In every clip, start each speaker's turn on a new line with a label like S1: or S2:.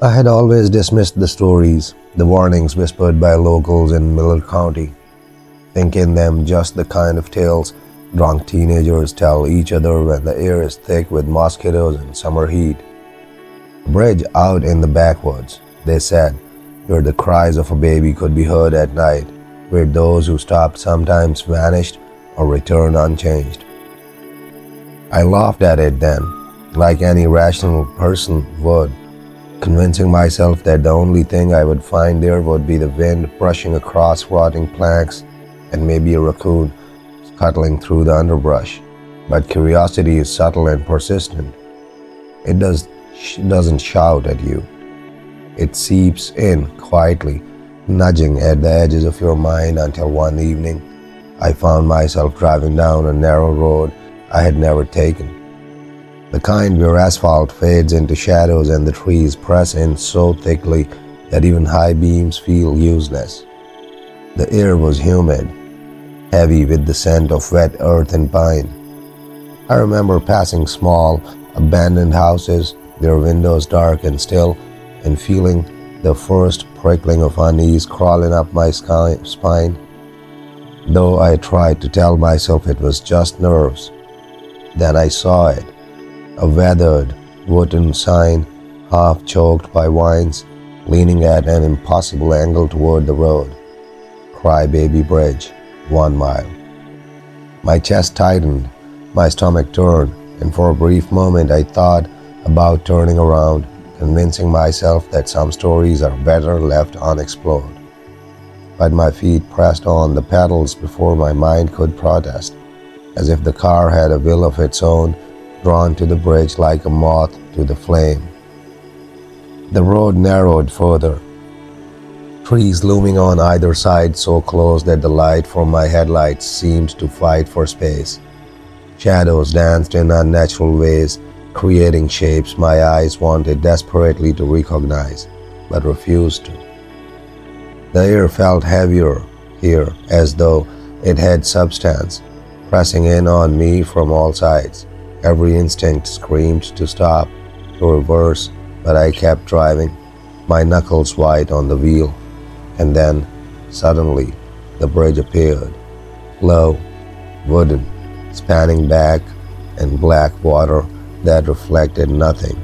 S1: I had always dismissed the stories, the warnings whispered by locals in Miller County, thinking them just the kind of tales drunk teenagers tell each other when the air is thick with mosquitoes and summer heat. A bridge out in the backwoods, they said, where the cries of a baby could be heard at night, where those who stopped sometimes vanished or returned unchanged. I laughed at it then, like any rational person would, convincing myself that the only thing I would find there would be the wind brushing across rotting planks and maybe a raccoon scuttling through the underbrush. But curiosity is subtle and persistent. It doesn't shout at you. It seeps in quietly, nudging at the edges of your mind until one evening I found myself driving down a narrow road I had never taken. The kind where asphalt fades into shadows and the trees press in so thickly that even high beams feel useless. The air was humid, heavy with the scent of wet earth and pine. I remember passing small, abandoned houses, their windows dark and still, and feeling the first prickling of unease crawling up my spine, though I tried to tell myself it was just nerves. Then I saw it, a weathered wooden sign, half choked by vines, leaning at an impossible angle toward the road. Crybaby Bridge, 1 mile. My chest tightened, my stomach turned, and for a brief moment I thought about turning around, convincing myself that some stories are better left unexplored. But my feet pressed on the pedals before my mind could protest, as if the car had a will of its own, drawn to the bridge like a moth to the flame. The road narrowed further, trees looming on either side so close that the light from my headlights seemed to fight for space. Shadows danced in unnatural ways, creating shapes my eyes wanted desperately to recognize, but refused to. The air felt heavier here, as though it had substance, pressing in on me from all sides. Every instinct screamed to stop, to reverse, but I kept driving, my knuckles white on the wheel. And then, suddenly, the bridge appeared, low, wooden, spanning back, and black water that reflected nothing,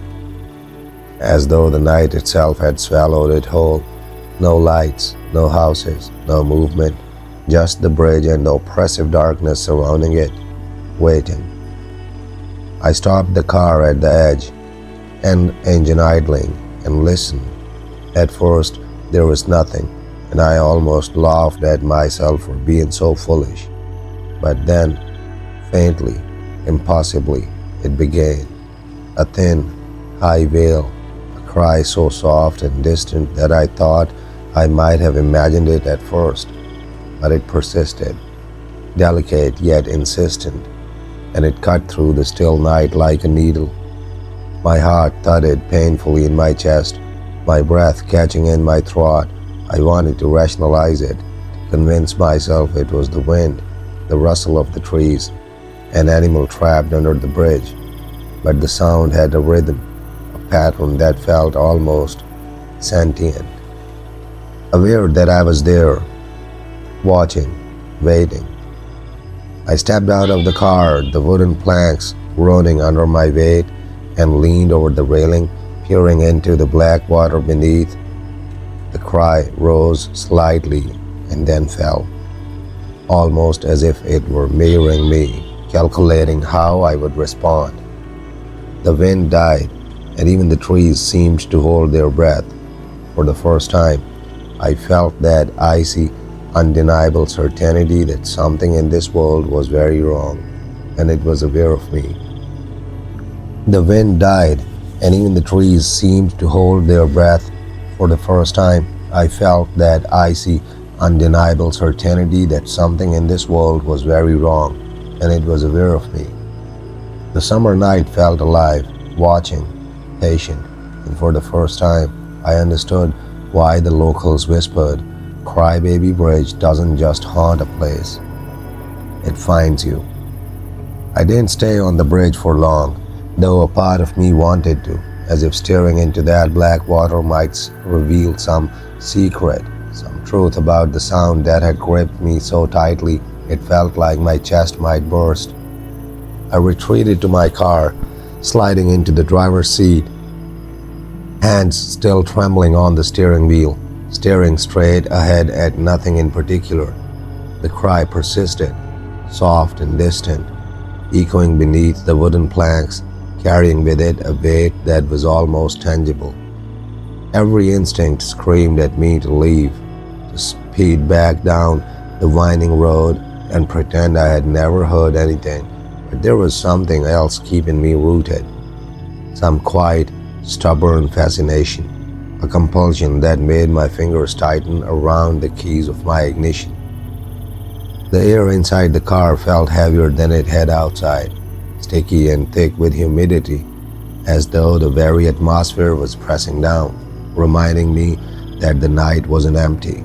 S1: as though the night itself had swallowed it whole. No lights, no houses, no movement, just the bridge and the oppressive darkness surrounding it, waiting. I stopped the car at the edge, and engine idling, and listened. At first, there was nothing, and I almost laughed at myself for being so foolish. But then, faintly, impossibly, it began. A thin, high wail, a cry so soft and distant that I thought I might have imagined it at first. But it persisted, delicate yet insistent, and it cut through the still night like a needle. My heart thudded painfully in my chest, my breath catching in my throat. I wanted to rationalize it, to convince myself it was the wind, the rustle of the trees, an animal trapped under the bridge. But the sound had a rhythm, a pattern that felt almost sentient. Aware that I was there, watching, waiting. I stepped out of the car, the wooden planks groaning under my weight, and leaned over the railing, peering into the black water beneath. The cry rose slightly and then fell, almost as if it were mirroring me, calculating how I would respond. The wind died, and even the trees seemed to hold their breath. For the first time, I felt that icy, undeniable certainty that something in this world was very wrong, and it was aware of me. The wind died, and even the trees seemed to hold their breath. For the first time, I felt that icy, undeniable certainty that something in this world was very wrong, and it was aware of me. The summer night felt alive, watching, patient, and for the first time, I understood why the locals whispered, "Crybaby Bridge doesn't just haunt a place, it finds you." I didn't stay on the bridge for long, though a part of me wanted to. as if staring into that black water might reveal some secret, some truth about the sound that had gripped me so tightly it felt like my chest might burst. I retreated to my car, sliding into the driver's seat, hands still trembling on the steering wheel, staring straight ahead at nothing in particular. The cry persisted, soft and distant, echoing beneath the wooden planks, carrying with it a weight that was almost tangible. Every instinct screamed at me to leave, to speed back down the winding road and pretend I had never heard anything, but there was something else keeping me rooted. Some quiet, stubborn fascination, a compulsion that made my fingers tighten around the keys of my ignition. The air inside the car felt heavier than it had outside, sticky and thick with humidity, as though the very atmosphere was pressing down, reminding me that the night wasn't empty.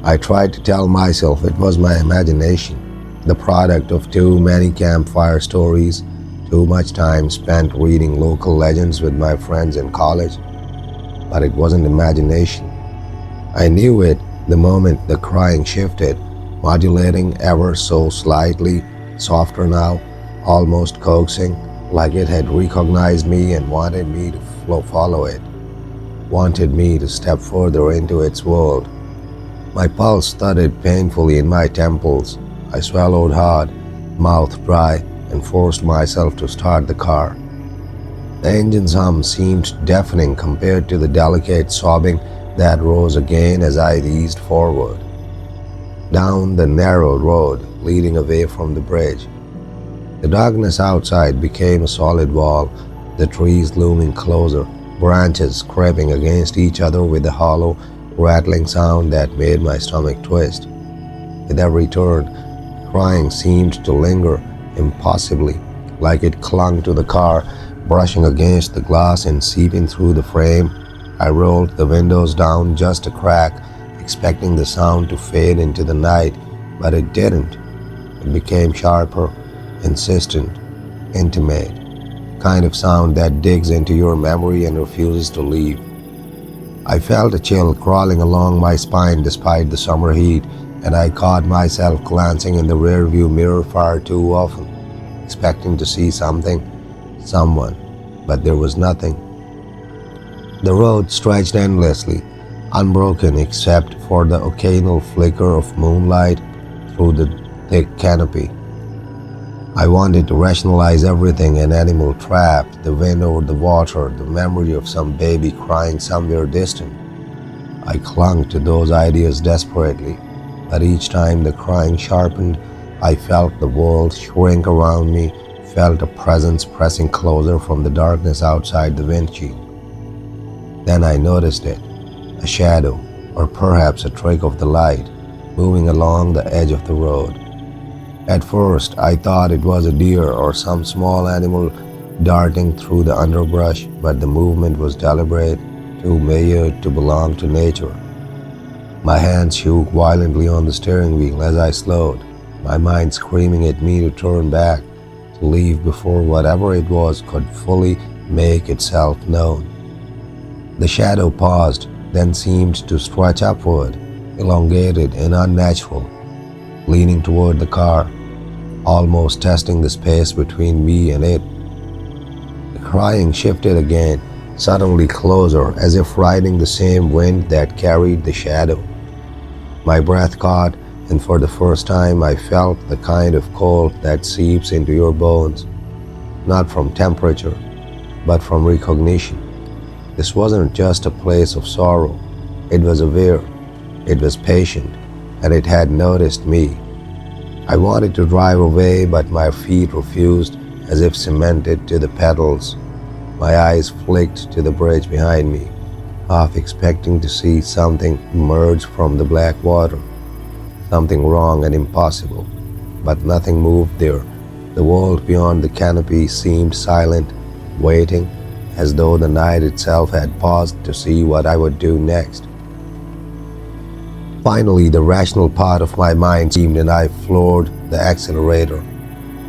S1: I tried to tell myself it was my imagination, the product of too many campfire stories, too much time spent reading local legends with my friends in college, but it wasn't imagination. I knew it the moment the crying shifted, modulating ever so slightly, softer now, almost coaxing, like it had recognized me and wanted me to follow it, wanted me to step further into its world. My pulse thudded painfully in my temples. I swallowed hard, mouth dry, and forced myself to start the car. The engine's hum seemed deafening compared to the delicate sobbing that rose again as I eased forward, down the narrow road leading away from the bridge. The darkness outside became a solid wall, the trees looming closer, branches scraping against each other with a hollow, rattling sound that made my stomach twist. With every turn, crying seemed to linger impossibly, like it clung to the car, brushing against the glass and seeping through the frame. I rolled the windows down just a crack, expecting the sound to fade into the night, but it didn't. It became sharper, insistent, intimate, kind of sound that digs into your memory and refuses to leave. I felt a chill crawling along my spine despite the summer heat, and I caught myself glancing in the rearview mirror far too often, expecting to see something, someone, but there was nothing. The road stretched endlessly, unbroken except for the occasional flicker of moonlight through the thick canopy. I wanted to rationalize everything: an animal trapped, the wind over the water, the memory of some baby crying somewhere distant. I clung to those ideas desperately, but each time the crying sharpened, I felt the world shrink around me, felt a presence pressing closer from the darkness outside the windshield. Then I noticed it, a shadow, or perhaps a trick of the light, moving along the edge of the road. At first, I thought it was a deer or some small animal darting through the underbrush, but the movement was deliberate, too measured to belong to nature. My hands shook violently on the steering wheel as I slowed, my mind screaming at me to turn back, to leave before whatever it was could fully make itself known. The shadow paused, then seemed to stretch upward, elongated and unnatural, leaning toward the car, almost testing the space between me and it. The crying shifted again, suddenly closer, as if riding the same wind that carried the shadow. My breath caught, and for the first time I felt the kind of cold that seeps into your bones, not from temperature, but from recognition. This wasn't just a place of sorrow. It was aware, it was patient, and it had noticed me. I wanted to drive away, but my feet refused, as if cemented to the pedals. My eyes flicked to the bridge behind me, half expecting to see something emerge from the black water, something wrong and impossible. But nothing moved there. The world beyond the canopy seemed silent, waiting, as though the night itself had paused to see what I would do next. Finally, the rational part of my mind screamed, and I floored the accelerator,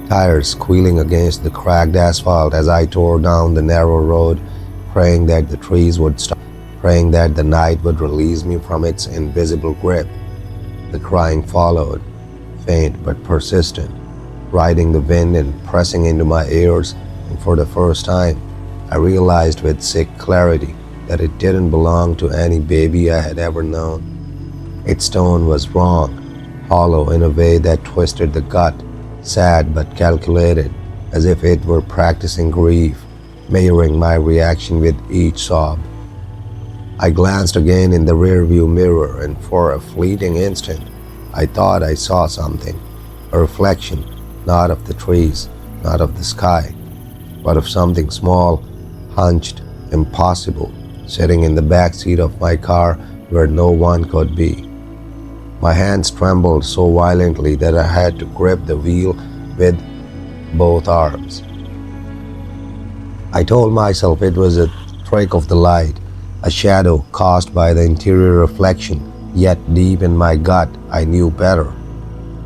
S1: tires squealing against the cracked asphalt as I tore down the narrow road, praying that the trees would stop, praying that the night would release me from its invisible grip. The crying followed, faint but persistent, riding the wind and pressing into my ears, and for the first time, I realized with sick clarity that it didn't belong to any baby I had ever known. Its tone was wrong, hollow in a way that twisted the gut, sad but calculated, as if it were practicing grief, measuring my reaction with each sob. I glanced again in the rearview mirror, and for a fleeting instant, I thought I saw something, a reflection, not of the trees, not of the sky, but of something small, hunched, impossible, sitting in the back seat of my car where no one could be. My hands trembled so violently that I had to grip the wheel with both arms. I told myself it was a trick of the light, a shadow cast by the interior reflection, yet deep in my gut I knew better.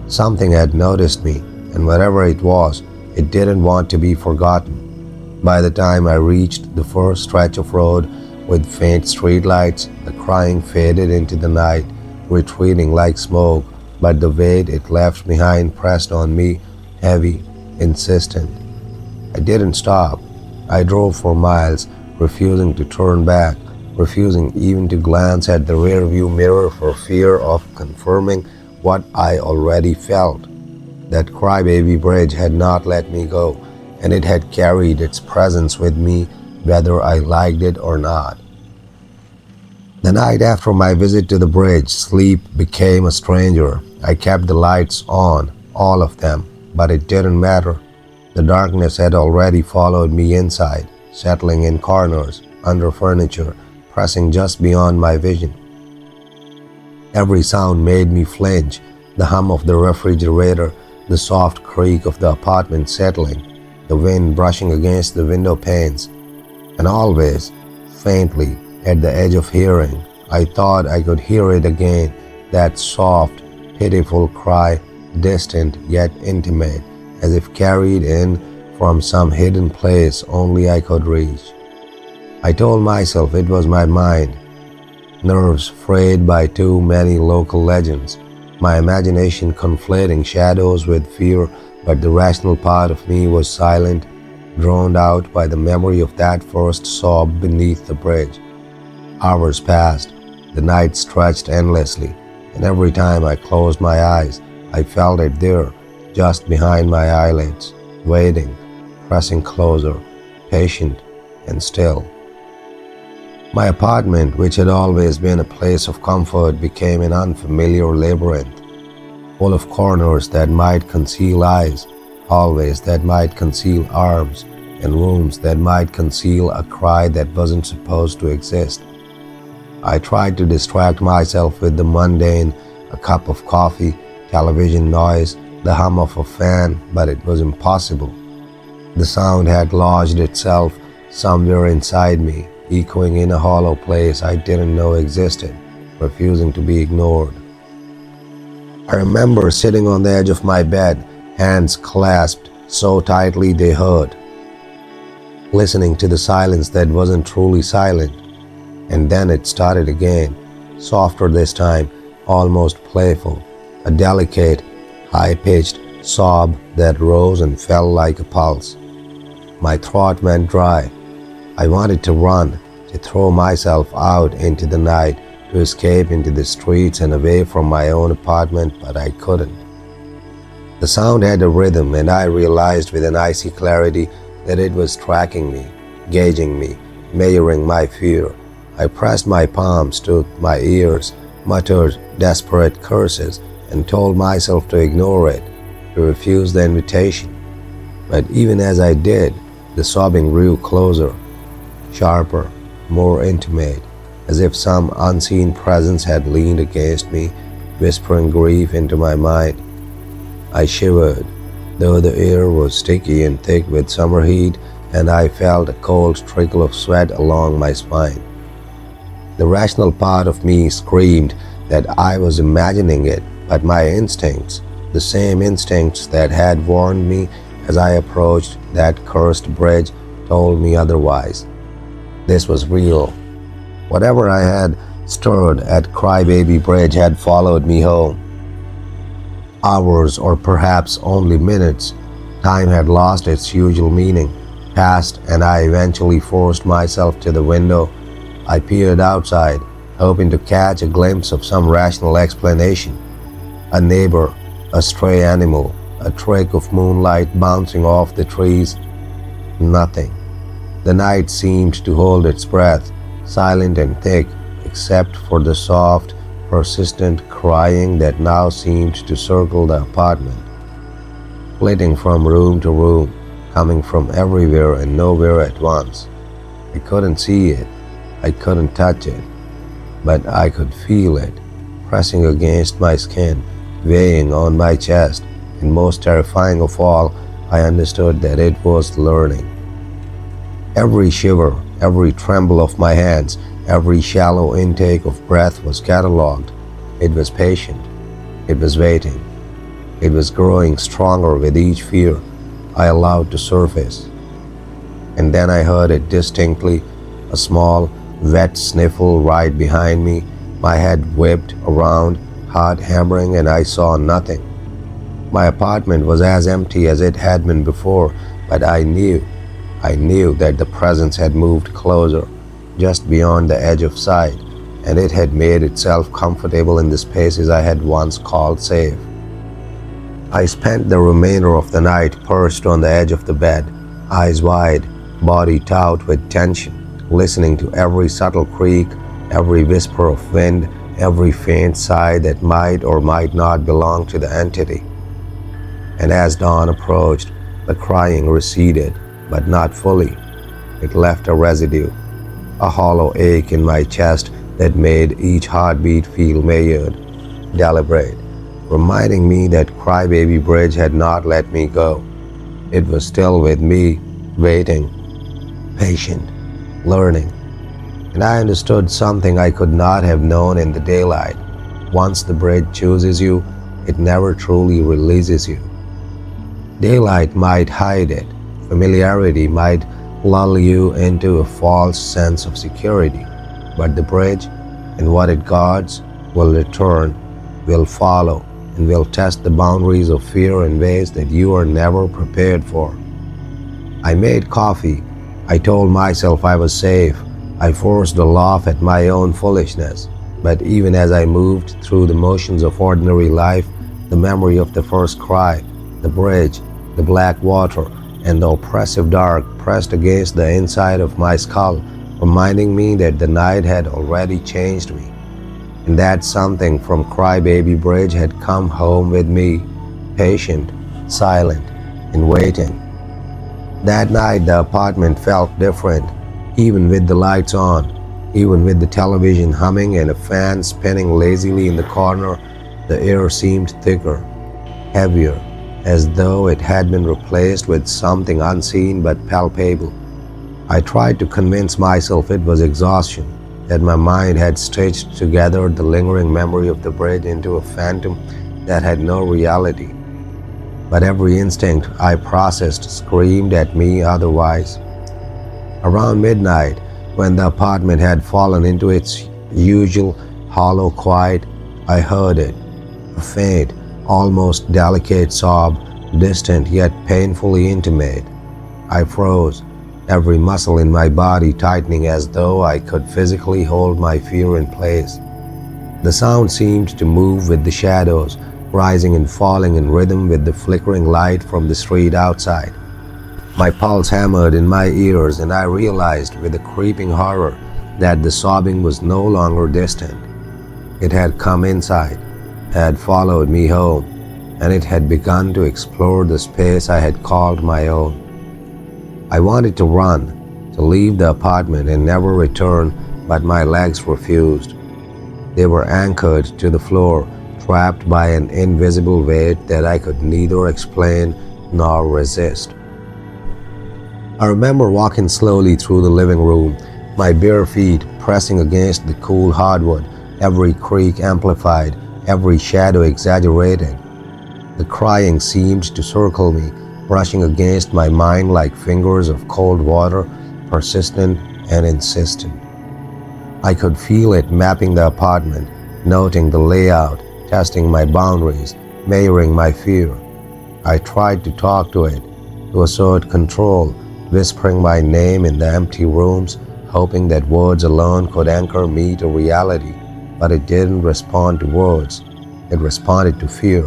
S1: Something had noticed me, and whatever it was, it didn't want to be forgotten. By the time I reached the first stretch of road with faint streetlights, the crying faded into the night, retreating like smoke, but the weight it left behind pressed on me, heavy, insistent. I didn't stop. I drove for miles, refusing to turn back, refusing even to glance at the rearview mirror for fear of confirming what I already felt. That Crybaby Bridge had not let me go, and it had carried its presence with me whether I liked it or not. The night after my visit to the bridge, sleep became a stranger. I kept the lights on, all of them, but it didn't matter. The darkness had already followed me inside, settling in corners, under furniture, pressing just beyond my vision. Every sound made me flinch, the hum of the refrigerator, the soft creak of the apartment settling, the wind brushing against the window panes, and always, faintly, at the edge of hearing, I thought I could hear it again, that soft, pitiful cry, distant yet intimate, as if carried in from some hidden place only I could reach. I told myself it was my mind, nerves frayed by too many local legends, my imagination conflating shadows with fear, but the rational part of me was silent, drowned out by the memory of that first sob beneath the bridge. Hours passed, the night stretched endlessly, and every time I closed my eyes, I felt it there, just behind my eyelids, waiting, pressing closer, patient and still. My apartment, which had always been a place of comfort, became an unfamiliar labyrinth, full of corners that might conceal eyes, hallways that might conceal arms, and rooms that might conceal a cry that wasn't supposed to exist. I tried to distract myself with the mundane, a cup of coffee, television noise, the hum of a fan, but it was impossible. The sound had lodged itself somewhere inside me, echoing in a hollow place I didn't know existed, refusing to be ignored. I remember sitting on the edge of my bed, hands clasped so tightly they hurt, listening to the silence that wasn't truly silent. And then it started again, softer this time, almost playful, a delicate, high-pitched sob that rose and fell like a pulse. My throat went dry. I wanted to run, to throw myself out into the night, to escape into the streets and away from my own apartment, but I couldn't. The sound had a rhythm, and I realized with an icy clarity that it was tracking me, gauging me, measuring my fear. I pressed my palms to my ears, muttered desperate curses, and told myself to ignore it, to refuse the invitation. But even as I did, the sobbing grew closer, sharper, more intimate, as if some unseen presence had leaned against me, whispering grief into my mind. I shivered, though the air was sticky and thick with summer heat, and I felt a cold trickle of sweat along my spine. The rational part of me screamed that I was imagining it, but my instincts, the same instincts that had warned me as I approached that cursed bridge, told me otherwise. This was real. Whatever I had stirred at Crybaby Bridge had followed me home. Hours, or perhaps only minutes, time had lost its usual meaning, passed, and I eventually forced myself to the window. I peered outside, hoping to catch a glimpse of some rational explanation. A neighbor, a stray animal, a trick of moonlight bouncing off the trees. Nothing. The night seemed to hold its breath, silent and thick, except for the soft, persistent crying that now seemed to circle the apartment, flitting from room to room, coming from everywhere and nowhere at once. I couldn't see it, I couldn't touch it, but I could feel it, pressing against my skin, weighing on my chest, and most terrifying of all, I understood that it was learning. Every shiver, every tremble of my hands, every shallow intake of breath was catalogued. It was patient. It was waiting. It was growing stronger with each fear I allowed to surface. And then I heard it distinctly, a small, wet sniffle right behind me. My head whipped around, heart hammering, and I saw nothing. My apartment was as empty as it had been before, but I knew that the presence had moved closer, just beyond the edge of sight, and it had made itself comfortable in the spaces I had once called safe. I spent the remainder of the night perched on the edge of the bed, eyes wide, body taut with tension, listening to every subtle creak, every whisper of wind, every faint sigh that might or might not belong to the entity. And as dawn approached, the crying receded, but not fully. It left a residue, a hollow ache in my chest that made each heartbeat feel measured, deliberate, reminding me that Crybaby Bridge had not let me go. It was still with me, waiting, patient, learning. And I understood something I could not have known in the daylight. Once the bridge chooses you, it never truly releases you. Daylight might hide it. Familiarity might lull you into a false sense of security, but the bridge and what it guards will return, will follow, and will test the boundaries of fear in ways that you are never prepared for. I made coffee. I told myself I was safe. I forced a laugh at my own foolishness. But even as I moved through the motions of ordinary life, the memory of the first cry, the bridge, the black water, and the oppressive dark pressed against the inside of my skull, reminding me that the night had already changed me, and that something from Crybaby Bridge had come home with me, patient, silent, and waiting. That night the apartment felt different, even with the lights on, even with the television humming and a fan spinning lazily in the corner. The air seemed thicker, heavier, as though it had been replaced with something unseen but palpable. I tried to convince myself it was exhaustion, that my mind had stitched together the lingering memory of the bridge into a phantom that had no reality. But every instinct I processed screamed at me otherwise. Around midnight, when the apartment had fallen into its usual hollow quiet, I heard it, a faint, almost delicate sob, distant yet painfully intimate. I froze, every muscle in my body tightening as though I could physically hold my fear in place. The sound seemed to move with the shadows, rising and falling in rhythm with the flickering light from the street outside. My pulse hammered in my ears, and I realized with a creeping horror that the sobbing was no longer distant. It had come inside, had followed me home, and it had begun to explore the space I had called my own. I wanted to run, to leave the apartment and never return, but my legs refused. They were anchored to the floor, trapped by an invisible weight that I could neither explain nor resist. I remember walking slowly through the living room, my bare feet pressing against the cool hardwood, every creak amplified, every shadow exaggerated. The crying seemed to circle me, brushing against my mind like fingers of cold water, persistent, and insistent. I could feel it mapping the apartment, noting the layout, testing my boundaries, measuring my fear. I tried to talk to it, to assert control, whispering my name in the empty rooms, hoping that words alone could anchor me to reality, but it didn't respond to words. It responded to fear.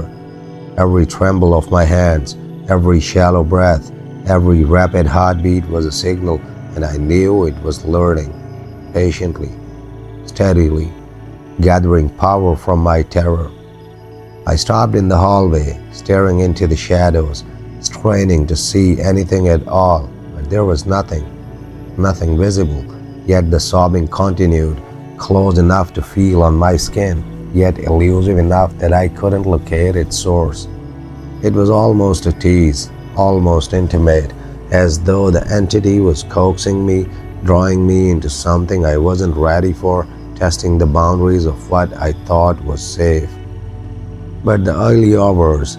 S1: Every tremble of my hands, every shallow breath, every rapid heartbeat was a signal, and I knew it was learning, patiently, steadily, gathering power from my terror. I stopped in the hallway, staring into the shadows, straining to see anything at all, but there was nothing visible, yet the sobbing continued, close enough to feel on my skin, yet elusive enough that I couldn't locate its source. It was almost a tease, almost intimate, as though the entity was coaxing me, drawing me into something I wasn't ready for, testing the boundaries of what I thought was safe. But the early hours,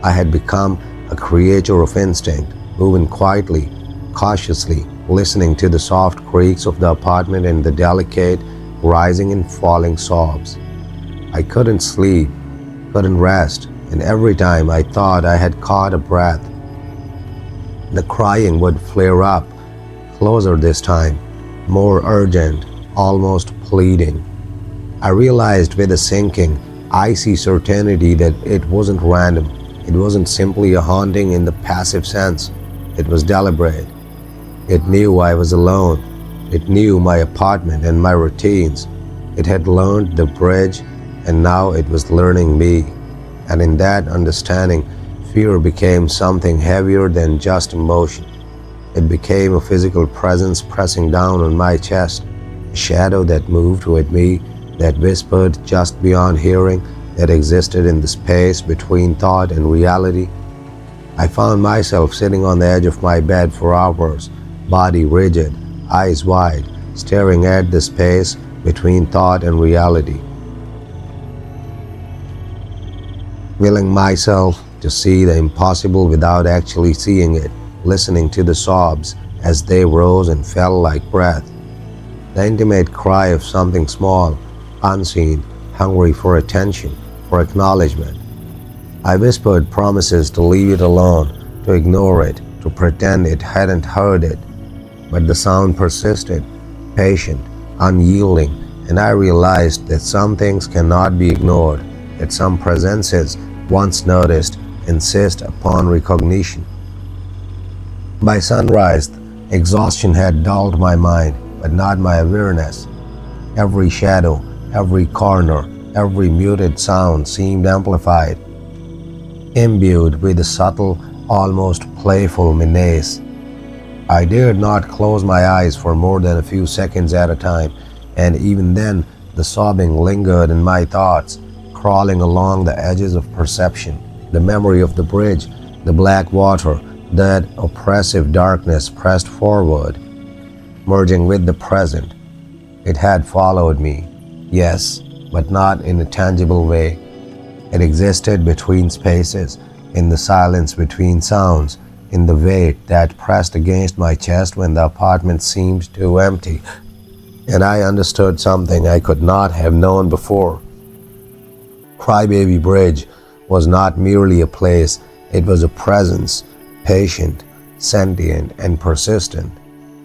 S1: I had become a creature of instinct, moving quietly, cautiously, listening to the soft creaks of the apartment and the delicate, rising and falling sobs. I couldn't sleep, couldn't rest, and every time I thought I had caught a breath, the crying would flare up, closer this time, more urgent, almost pleading. I realized with a sinking, icy certainty that it wasn't random. It wasn't simply a haunting in the passive sense. It was deliberate. It knew I was alone. It knew my apartment and my routines. It had learned the bridge, and now it was learning me. And in that understanding, fear became something heavier than just emotion. It became a physical presence pressing down on my chest, a shadow that moved with me, that whispered just beyond hearing, that existed in the space between thought and reality. I found myself sitting on the edge of my bed for hours, body rigid, eyes wide, staring at the space between thought and reality, willing myself to see the impossible without actually seeing it, listening to the sobs as they rose and fell like breath, the intimate cry of something small, unseen, hungry for attention, for acknowledgement. I whispered promises to leave it alone, to ignore it, to pretend it hadn't heard it. But the sound persisted, patient, unyielding, and I realized that some things cannot be ignored, that some presences, once noticed, insist upon recognition. By sunrise, exhaustion had dulled my mind, but not my awareness. Every shadow, every corner, every muted sound seemed amplified, imbued with a subtle, almost playful menace. I dared not close my eyes for more than a few seconds at a time, and even then the sobbing lingered in my thoughts, crawling along the edges of perception. The memory of the bridge, the black water, that oppressive darkness pressed forward, merging with the present. It had followed me, yes, but not in a tangible way. It existed between spaces, in the silence between sounds, in the weight that pressed against my chest when the apartment seemed too empty. And I understood something I could not have known before. Crybaby Bridge was not merely a place, it was a presence, patient, sentient, and persistent.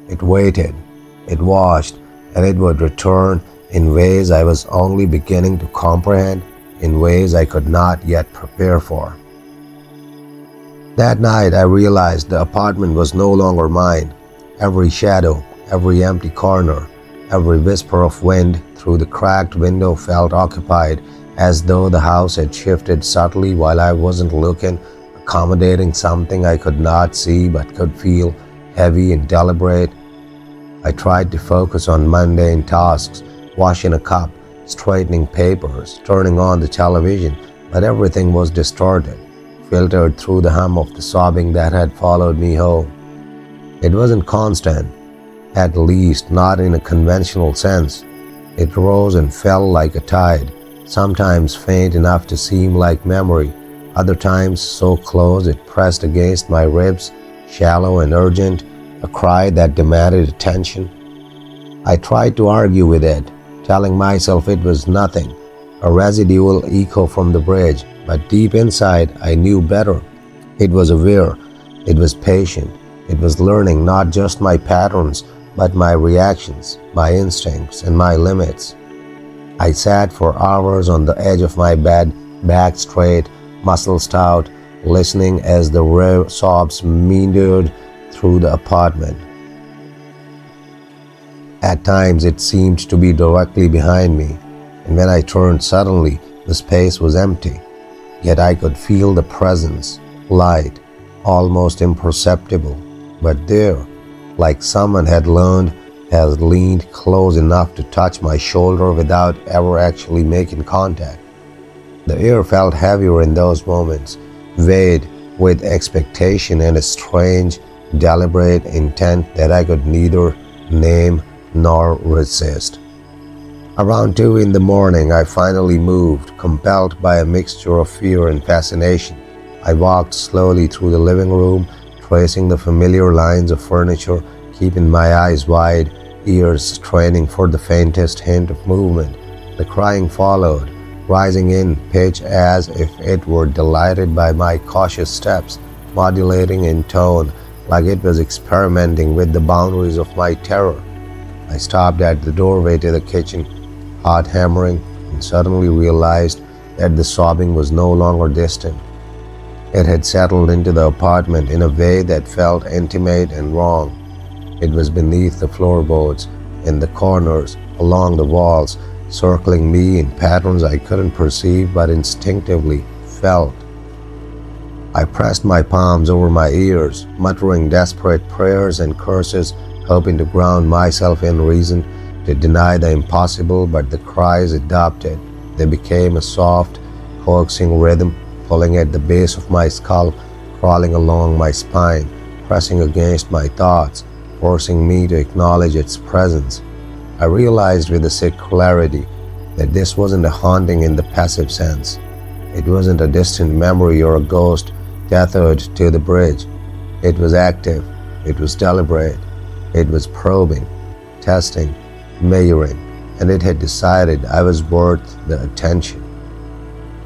S1: It waited, it watched, and it would return in ways I was only beginning to comprehend, in ways I could not yet prepare for. That night I realized the apartment was no longer mine. Every shadow, every empty corner, every whisper of wind through the cracked window felt occupied, as though the house had shifted subtly while I wasn't looking, accommodating something I could not see but could feel, heavy and deliberate. I tried to focus on mundane tasks, washing a cup, straightening papers, turning on the television, but everything was distorted, filtered through the hum of the sobbing that had followed me home. It wasn't constant, at least not in a conventional sense. It rose and fell like a tide, sometimes faint enough to seem like memory, other times so close it pressed against my ribs, shallow and urgent, a cry that demanded attention. I tried to argue with it, telling myself it was nothing, a residual echo from the bridge, but deep inside I knew better. It was aware, it was patient, it was learning not just my patterns, but my reactions, my instincts, and my limits. I sat for hours on the edge of my bed, back straight, muscles taut, listening as the rare sobs meandered through the apartment. At times it seemed to be directly behind me, and when I turned suddenly, the space was empty. Yet I could feel the presence, light, almost imperceptible, but there, like someone had leaned close enough to touch my shoulder without ever actually making contact. The air felt heavier in those moments, weighed with expectation and a strange, deliberate intent that I could neither name nor resist. Around 2 in the morning, I finally moved, compelled by a mixture of fear and fascination. I walked slowly through the living room, tracing the familiar lines of furniture, keeping my eyes wide, ears straining for the faintest hint of movement. The crying followed, rising in pitch as if it were delighted by my cautious steps, modulating in tone like it was experimenting with the boundaries of my terror. I stopped at the doorway to the kitchen, heart hammering, and suddenly realized that the sobbing was no longer distant. It had settled into the apartment in a way that felt intimate and wrong. It was beneath the floorboards, in the corners, along the walls, circling me in patterns I couldn't perceive but instinctively felt. I pressed my palms over my ears, muttering desperate prayers and curses, hoping to ground myself in reason, to deny the impossible, but the cries adopted. They became a soft, coaxing rhythm, pulling at the base of my skull, crawling along my spine, pressing against my thoughts, forcing me to acknowledge its presence. I realized with a sick clarity that this wasn't a haunting in the passive sense. It wasn't a distant memory or a ghost tethered to the bridge. It was active, it was deliberate, it was probing, testing, measuring, and it had decided I was worth the attention.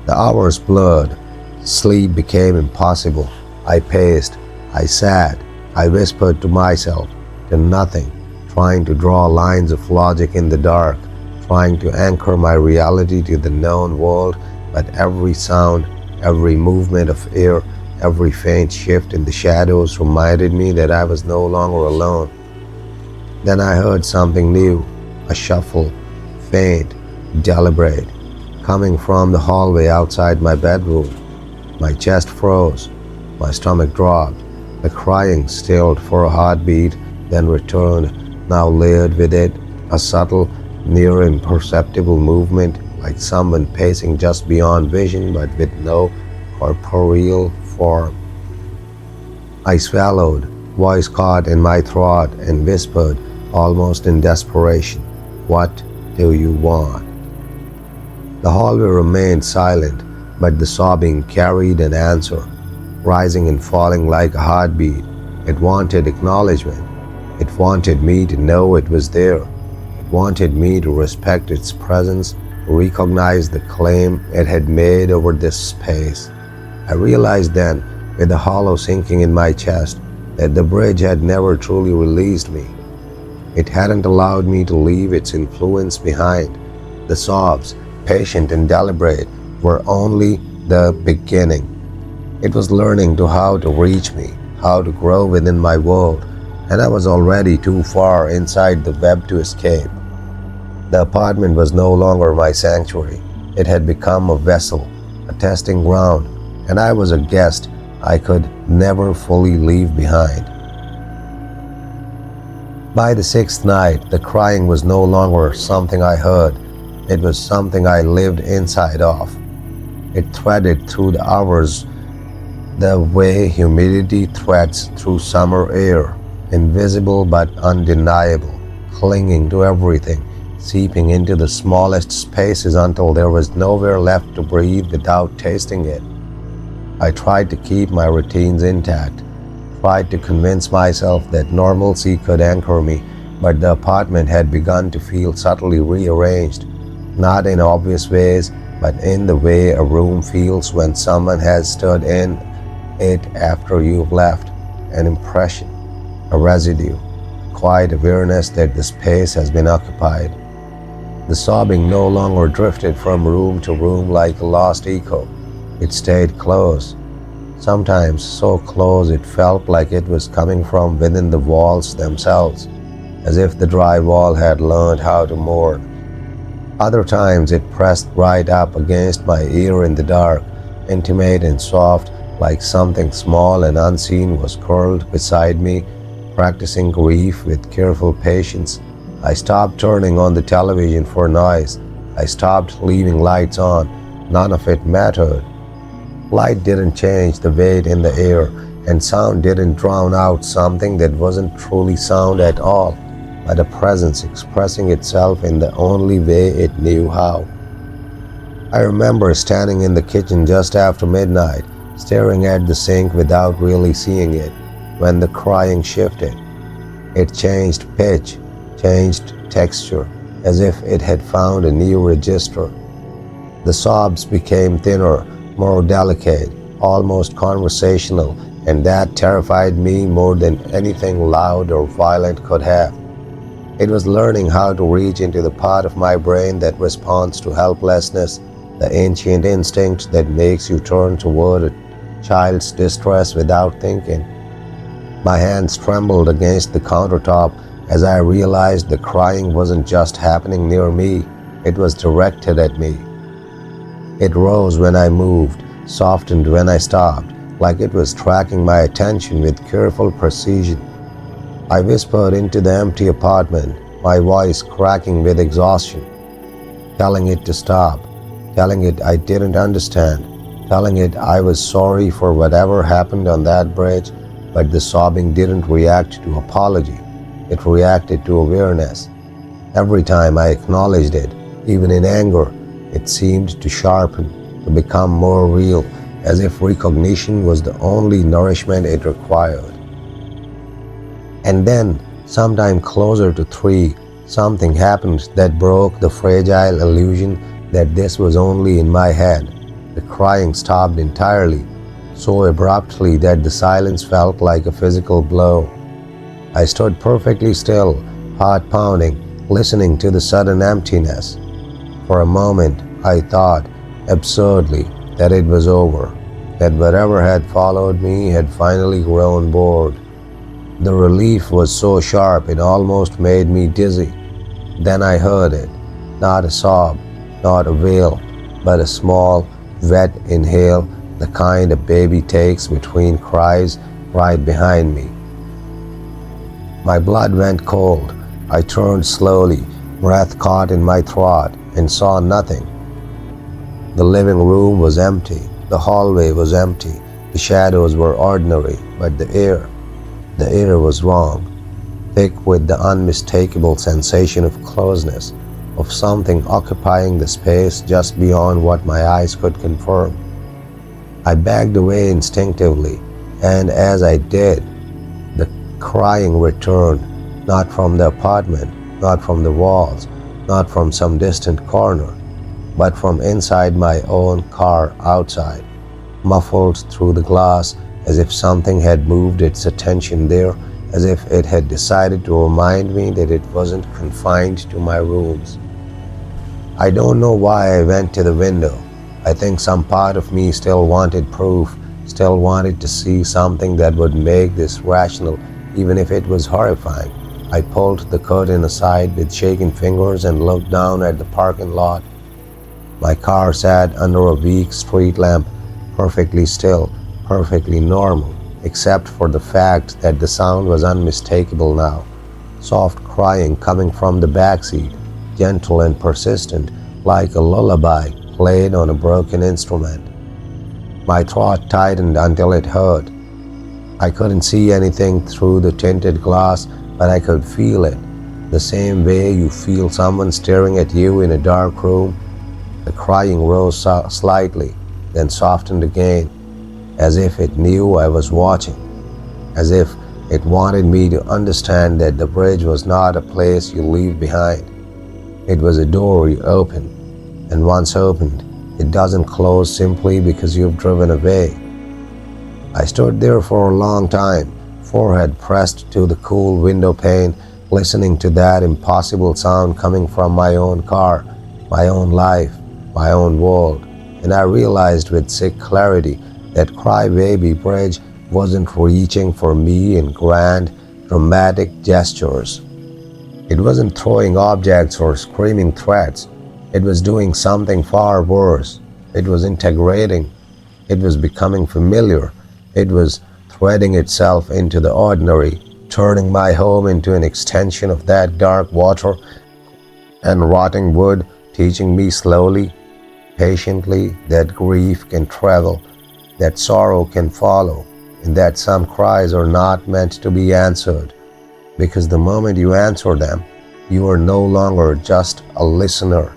S1: The hours blurred, sleep became impossible. I paced, I sat, I whispered to myself, to nothing, trying to draw lines of logic in the dark, trying to anchor my reality to the known world, but every sound, every movement of air, every faint shift in the shadows reminded me that I was no longer alone. Then I heard something new, a shuffle, faint, deliberate, coming from the hallway outside my bedroom. My chest froze, my stomach dropped, the crying stilled for a heartbeat, then returned, now layered with it, a subtle, near imperceptible movement, like someone pacing just beyond vision but with no corporeal form. I swallowed, voice caught in my throat, and whispered, almost in desperation, "What do you want?" The hallway remained silent, but the sobbing carried an answer, rising and falling like a heartbeat. It wanted acknowledgement. It wanted me to know it was there. It wanted me to respect its presence, to recognize the claim it had made over this space. I realized then, with a hollow sinking in my chest, that the bridge had never truly released me. It hadn't allowed me to leave its influence behind. The sobs, patient and deliberate, were only the beginning. It was learning how to reach me, how to grow within my world, and I was already too far inside the web to escape. The apartment was no longer my sanctuary. It had become a vessel, a testing ground, and I was a guest I could never fully leave behind. By the 6th night, the crying was no longer something I heard. It was something I lived inside of. It threaded through the hours the way humidity threads through summer air, invisible but undeniable, clinging to everything, seeping into the smallest spaces until there was nowhere left to breathe without tasting it. I tried to keep my routines intact, tried to convince myself that normalcy could anchor me, but the apartment had begun to feel subtly rearranged, not in obvious ways, but in the way a room feels when someone has stood in it after you've left. An impression, a residue, a quiet awareness that the space has been occupied. The sobbing no longer drifted from room to room like a lost echo. It stayed close, sometimes so close it felt like it was coming from within the walls themselves, as if the drywall had learned how to mourn. Other times it pressed right up against my ear in the dark, intimate and soft, like something small and unseen was curled beside me, practicing grief with careful patience. I stopped turning on the television for noise. I stopped leaving lights on. None of it mattered. Light didn't change the weight in the air, and sound didn't drown out something that wasn't truly sound at all, but a presence expressing itself in the only way it knew how. I remember standing in the kitchen just after midnight, staring at the sink without really seeing it, when the crying shifted. It changed pitch, changed texture, as if it had found a new register. The sobs became thinner, more delicate, almost conversational, and that terrified me more than anything loud or violent could have. It was learning how to reach into the part of my brain that responds to helplessness, the ancient instinct that makes you turn toward a child's distress without thinking. My hands trembled against the countertop as I realized the crying wasn't just happening near me, it was directed at me. It rose when I moved, softened when I stopped, like it was tracking my attention with careful precision. I whispered into the empty apartment, my voice cracking with exhaustion, telling it to stop, telling it I didn't understand, telling it I was sorry for whatever happened on that bridge, but the sobbing didn't react to apology. It reacted to awareness. Every time I acknowledged it, even in anger, it seemed to sharpen, to become more real, as if recognition was the only nourishment it required. And then, sometime closer to 3, something happened that broke the fragile illusion that this was only in my head. The crying stopped entirely, so abruptly that the silence felt like a physical blow. I stood perfectly still, heart pounding, listening to the sudden emptiness. For a moment, I thought, absurdly, that it was over, that whatever had followed me had finally grown bored. The relief was so sharp it almost made me dizzy. Then I heard it, not a sob, not a wail, but a small, wet inhale, the kind a baby takes between cries, right behind me. My blood went cold. I turned slowly, breath caught in my throat, and saw nothing. The living room was empty. The hallway was empty. The shadows were ordinary, but the air was wrong, thick with the unmistakable sensation of closeness, of something occupying the space just beyond what my eyes could confirm. I backed away instinctively, and as I did, the crying returned, not from the apartment, not from the walls, not from some distant corner, but from inside my own car outside, muffled through the glass, as if something had moved its attention there, as if it had decided to remind me that it wasn't confined to my rooms. I don't know why I went to the window. I think some part of me still wanted proof, still wanted to see something that would make this rational, even if it was horrifying. I pulled the curtain aside with shaking fingers and looked down at the parking lot. My car sat under a weak street lamp, perfectly still, perfectly normal, except for the fact that the sound was unmistakable now. Soft crying coming from the backseat, gentle and persistent, like a lullaby played on a broken instrument. My throat tightened until it hurt. I couldn't see anything through the tinted glass, but I could feel it, the same way you feel someone staring at you in a dark room. The crying rose slightly, then softened again, as if it knew I was watching, as if It wanted me to understand that the bridge was not a place you leave behind. It was a door you open, and once opened, it doesn't close simply because you've driven away. I stood there for a long time, forehead pressed to the cool window pane, listening to that impossible sound coming from my own car, my own life, my own world, and I realized with sick clarity that Crybaby Bridge wasn't reaching for me in grand, dramatic gestures. It wasn't throwing objects or screaming threats. It was doing something far worse. It was integrating. It was becoming familiar. It was threading itself into the ordinary, turning my home into an extension of that dark water and rotting wood, teaching me slowly, patiently, that grief can travel, that sorrow can follow, and that some cries are not meant to be answered, because the moment you answer them, you are no longer just a listener.